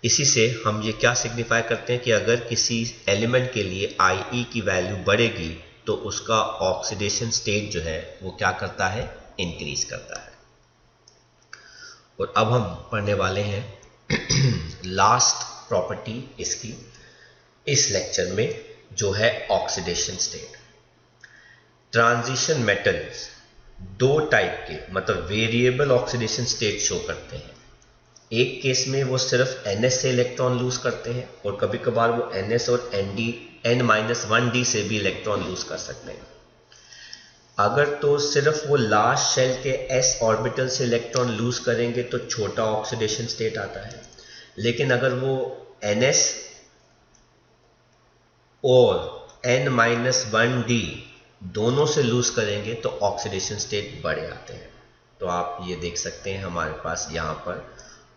इसी से हम ये क्या सिग्निफाई करते हैं कि अगर किसी एलिमेंट के लिए IE की वैल्यू बढ़ेगी तो उसका ऑक्सीडेशन स्टेट जो है वो क्या करता है, इंक्रीज करता है। और अब हम पढ़ने वाले हैं लास्ट प्रॉपर्टी इसकी इस लेक्चर में, जो है oxidation state. Transition metals 2 type के मतलब वेरिएबल ऑक्सीडेशन स्टेट शो करते हैं। एक केस में वो सिर्फ NS से इलेक्ट्रॉन लूज करते हैं और कभी कभार वो NS और N-1D से भी इलेक्ट्रॉन लूज कर सकते हैं। अगर तो सिर्फ वो लास्ट शेल के S ऑर्बिटल से इलेक्ट्रॉन लूज करेंगे तो छोटा ऑक्सीडेशन स्टेट आता है, लेकिन अगर वो NS और N-1D दोनों से लूज करेंगे तो ऑक्सीडेशन स्टेट बड़े आते हैं। तो आप ये देख सकते हैं हमारे पास यहाँ पर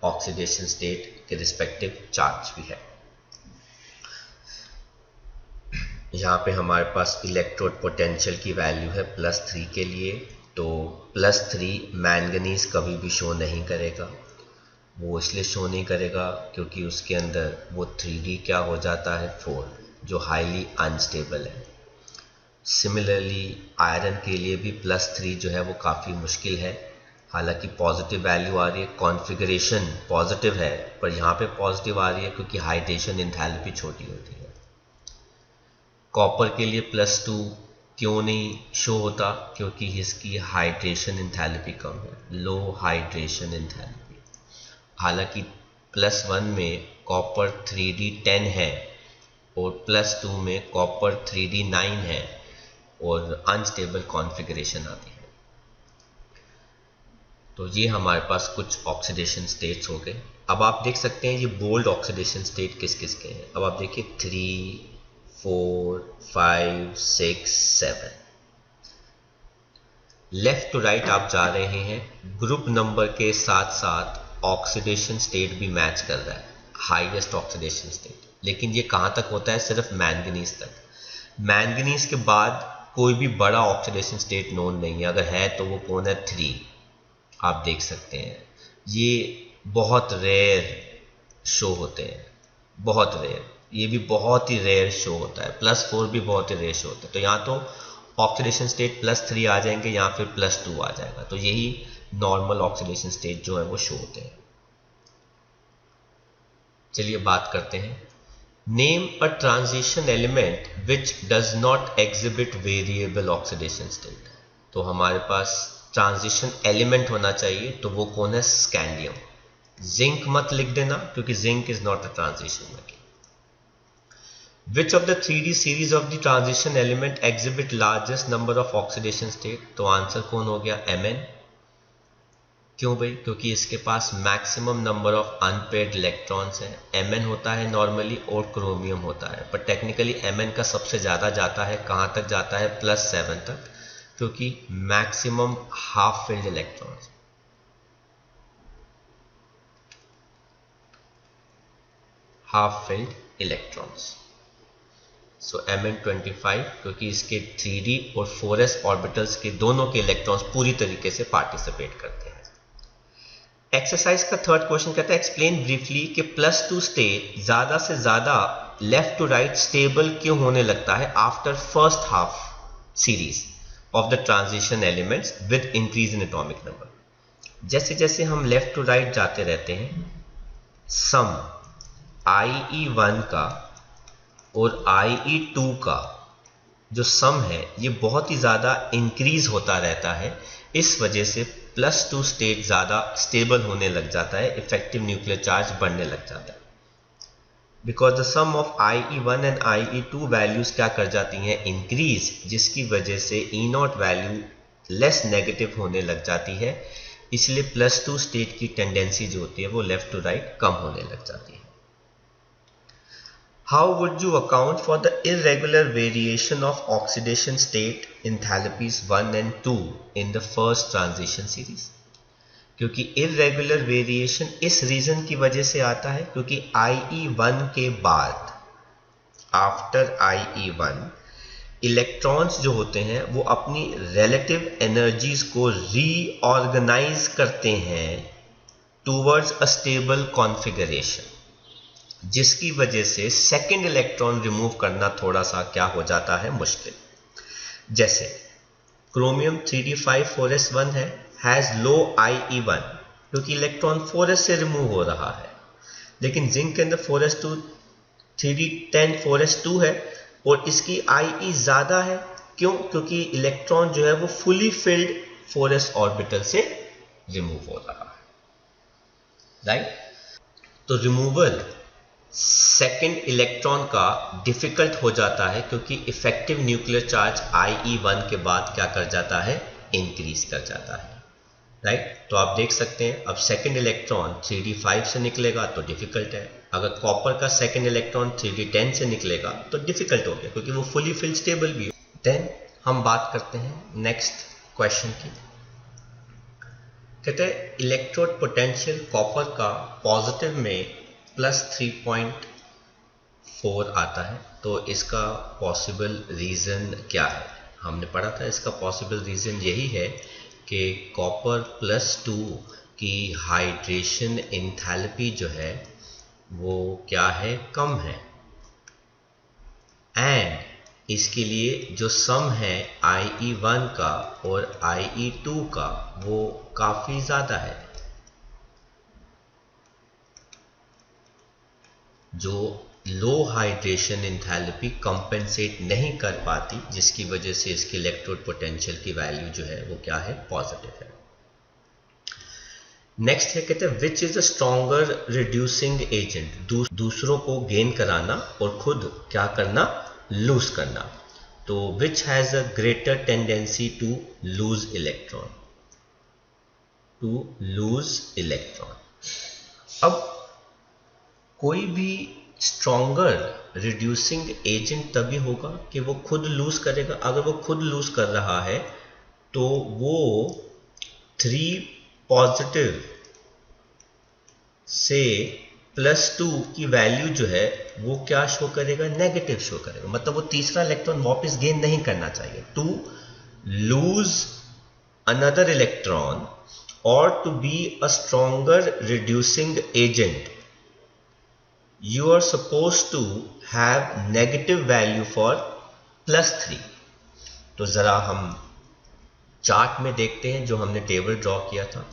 ऑक्सीडेशन स्टेट के रिस्पेक्टिव चार्ज भी है। यहाँ पे हमारे पास इलेक्ट्रोड पोटेंशियल की वैल्यू है +3 के लिए, तो +3 मैंगनीज कभी भी शो नहीं करेगा। वो इसलिए शो नहीं करेगा क्योंकि उसके अंदर वो 3D क्या हो जाता है, 4, जो हाईली अनस्टेबल है। सिमिलरली आयरन के लिए भी +3 जो है वो काफ़ी मुश्किल है, हालांकि पॉजिटिव वैल्यू आ रही है, कॉन्फ़िगरेशन पॉजिटिव है, पर यहाँ पे पॉजिटिव आ रही है क्योंकि हाइड्रेशन एंथैल्पी छोटी होती है। कॉपर के लिए +2 क्यों नहीं शो होता, क्योंकि इसकी हाइड्रेशन एंथैल्पी कम है, लो हाइड्रेशन एंथैल्पी। हालांकि +1 में कॉपर 3D10 है और +2 में कॉपर 3D9 है और अनस्टेबल कॉन्फ़िगरेशन आती है। तो ये हमारे पास कुछ ऑक्सीडेशन स्टेट्स हो गए। अब आप देख सकते हैं ये बोल्ड ऑक्सीडेशन स्टेट किस किस के हैं। अब आप देखिए 3, 4, 5, 6, 7 लेफ्ट टू राइट आप जा रहे हैं, ग्रुप नंबर के साथ साथ ऑक्सीडेशन स्टेट भी मैच कर रहा है, हाईएस्ट ऑक्सीडेशन स्टेट। लेकिन ये कहाँ तक होता है, सिर्फ मैंगनीज तक। मैंगनीज के बाद कोई भी बड़ा ऑक्सीडेशन स्टेट नोन नहीं है, अगर है तो वो कौन है, 3। आप देख सकते हैं ये बहुत रेयर शो होते हैं, बहुत रेयर, ये भी बहुत ही रेयर शो होता है। +4 भी बहुत ही रेयर शो होता है। तो यहाँ तो ऑक्सीडेशन स्टेट +3 आ जाएंगे या फिर +2 आ जाएगा, तो यही नॉर्मल ऑक्सीडेशन स्टेट जो है वो शो होते हैं। चलिए बात करते हैं, name a transition element which does not exhibit variable oxidation state. तो हमारे पास ट्रांजिशन एलिमेंट होना चाहिए, तो वो कौन है, स्कैंडियम। जिंक मत लिख देना क्योंकि zinc is not a transition metal. Which of the 3D series of the transition element exhibit largest number of oxidation state. तो आंसर कौन हो गया, Mn। क्यों भाई, क्योंकि इसके पास maximum number of unpaired electrons हैं। Mn होता है नॉर्मली और क्रोमियम होता है, पर टेक्निकली Mn का सबसे ज़्यादा जाता है, कहाँ तक जाता है, +7 तक, क्योंकि maximum half filled electrons. Half filled electrons, so Mn25, क्योंकि इसके 3D और 4s ऑर्बिटल्स के दोनों के इलेक्ट्रॉन्स पूरी तरीके से पार्टिसिपेट करते हैं। एक्सरसाइज का 3rd क्वेश्चन कहता है, एक्सप्लेन ब्रीफली कि +2 स्टेट ज्यादा से ज्यादा लेफ्ट टू राइट स्टेबल क्यों होने लगता है after first half series. of the transition elements with increase in atomic number. जैसे जैसे हम लेफ्ट टू राइट जाते रहते हैं, सम IE1 का और IE2 का जो सम है ये बहुत ही ज़्यादा इंक्रीज होता रहता है। इस वजह से +2 स्टेट ज़्यादा स्टेबल होने लग जाता है, इफेक्टिव न्यूक्लियर चार्ज बढ़ने लग जाता है। Because the sum of IE1 and IE2 values क्या कर जाती हैं, इंक्रीज, जिसकी वजह से E0 वैल्यू लेस नेगेटिव होने लग जाती है। इसलिए +2 स्टेट की टेंडेंसी जो होती है वो लेफ्ट टू राइट कम होने लग जाती है। How would you account for the irregular variation of oxidation state enthalpies 1 and 2 in the first transition series? क्योंकि irregular variation इस रीजन की वजह से आता है क्योंकि IE1 के बाद, आफ्टर IE1, इलेक्ट्रॉन्स जो होते हैं वो अपनी रिलेटिव एनर्जीज को रीऑर्गेनाइज करते हैं टूवर्ड्स अ स्टेबल कॉन्फ़िगरेशन, जिसकी वजह से सेकेंड इलेक्ट्रॉन रिमूव करना थोड़ा सा क्या हो जाता है, मुश्किल। जैसे क्रोमियम 3d5 4s1 है, हैज लो IE1 क्योंकि इलेक्ट्रॉन 4s से रिमूव हो रहा है, लेकिन जिंक के अंदर 4s2 3d10 4s2 है और इसकी IE ज्यादा है। क्यों? क्योंकि इलेक्ट्रॉन जो है वो फुली फिल्ड 4s ऑर्बिटल से रिमूव हो रहा है, राइट। तो रिमूवल सेकेंड इलेक्ट्रॉन का डिफिकल्ट हो जाता है क्योंकि इफेक्टिव न्यूक्लियर चार्ज IE1 के बाद क्या कर जाता है, इंक्रीज कर जाता है, राइट। तो आप देख सकते हैं अब सेकेंड इलेक्ट्रॉन 3d5 से निकलेगा तो डिफिकल्ट है, अगर कॉपर का सेकेंड इलेक्ट्रॉन 3d10 से निकलेगा तो डिफिकल्ट हो गया क्योंकि वो फुली फिल्ड स्टेबल भी है। देन हम बात करते हैं नेक्स्ट क्वेश्चन की। कहते हैं इलेक्ट्रोड पोटेंशियल कॉपर का पॉजिटिव में +3.4 आता है, तो इसका पॉसिबल रीज़न क्या है? हमने पढ़ा था इसका पॉसिबल रीज़न यही है कि कॉपर +2 की हाइड्रेशन एंथैल्पी जो है वो क्या है, कम है, एंड इसके लिए जो सम है IE1 का और IE2 का वो काफ़ी ज़्यादा है, जो लो हाइड्रेशन एंथैल्पी कंपेंसेट नहीं कर पाती, जिसकी वजह से इसकी इलेक्ट्रोड पोटेंशियल की वैल्यू जो है वो क्या है, पॉजिटिव है। नेक्स्ट है, कहते हैं which is a stronger reducing agent, दूसरों को गेन कराना और खुद क्या करना, लूज करना। तो which has a greater tendency to lose electron, अब कोई भी स्ट्रॉन्गर रिड्यूसिंग एजेंट तभी होगा कि वो खुद लूज करेगा। अगर वो खुद लूज कर रहा है तो वो 3 पॉजिटिव से +2 की वैल्यू जो है वो क्या शो करेगा, नेगेटिव शो करेगा। मतलब वो तीसरा इलेक्ट्रॉन वापस गेन नहीं करना चाहिए। टू लूज अनदर इलेक्ट्रॉन और to be a stronger reducing agent, you are supposed to have negative value for +3। तो जरा हम चार्ट में देखते हैं, जो हमने टेबल ड्रॉ किया था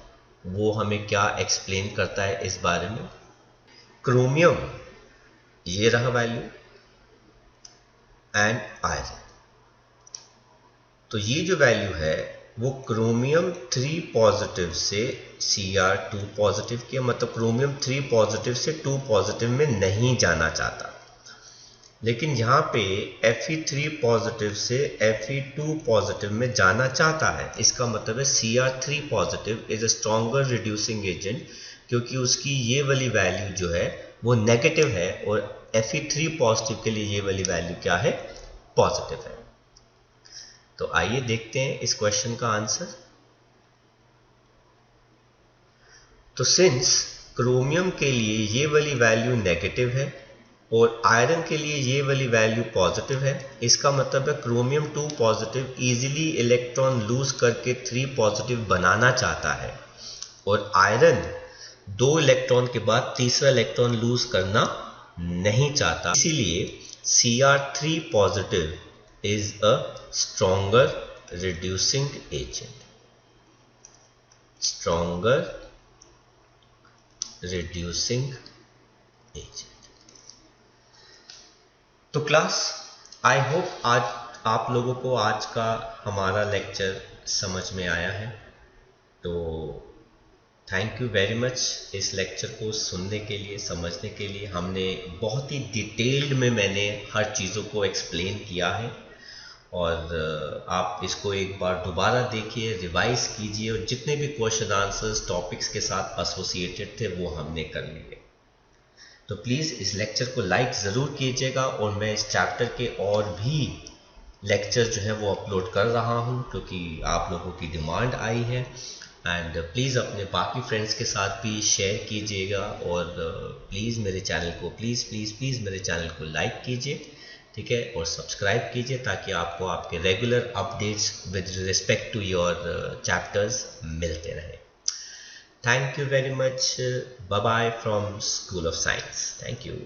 वो हमें क्या एक्सप्लेन करता है इस बारे में। क्रोमियम ये रहा वैल्यू एंड आयरन, तो ये जो वैल्यू है वो क्रोमियम 3 पॉजिटिव से Cr2 पॉजिटिव किया, मतलब क्रोमियम 3 पॉजिटिव से 2 पॉजिटिव में नहीं जाना चाहता, लेकिन यहाँ पे Fe3 पॉजिटिव से Fe2 पॉजिटिव में जाना चाहता है। इसका मतलब है Cr3 positive is a stronger reducing agent, क्योंकि उसकी ये वाली वैल्यू जो है वो नेगेटिव है और Fe3 पॉजिटिव के लिए ये वाली वैल्यू क्या है, पॉजिटिव है। तो आइए देखते हैं इस क्वेश्चन का आंसर। तो सिंस क्रोमियम के लिए ये वाली वैल्यू नेगेटिव है और आयरन के लिए ये वाली वैल्यू पॉजिटिव है, इसका मतलब है chromium 2 positive easily electron lose करके 3 पॉजिटिव बनाना चाहता है और आयरन 2 इलेक्ट्रॉन के बाद तीसरा इलेक्ट्रॉन लूज करना नहीं चाहता, इसीलिए Cr3 positive is a stronger reducing agent, stronger reducing agent। तो क्लास, आई होप आज आप लोगों को आज का हमारा लेक्चर समझ में आया है। तो थैंक यू वेरी मच इस लेक्चर को सुनने के लिए, समझने के लिए। हमने बहुत ही डिटेल्ड में मैंने हर चीज़ों को एक्सप्लेन किया है, और आप इसको एक बार दोबारा देखिए, रिवाइज कीजिए, और जितने भी क्वेश्चन आंसर्स टॉपिक्स के साथ एसोसिएटेड थे वो हमने कर लिए। तो प्लीज़ इस लेक्चर को लाइक ज़रूर कीजिएगा, और मैं इस चैप्टर के और भी लेक्चर जो है वो अपलोड कर रहा हूँ क्योंकि आप लोगों की डिमांड आई है। एंड प्लीज़ अपने बाकी फ्रेंड्स के साथ भी शेयर कीजिएगा, और प्लीज़ मेरे चैनल को प्लीज़ मेरे चैनल को लाइक कीजिए, ठीक है, और सब्सक्राइब कीजिए ताकि आपको आपके regular updates with respect to your chapters मिलते रहें। Thank you very much. Bye bye from School of Science. Thank you.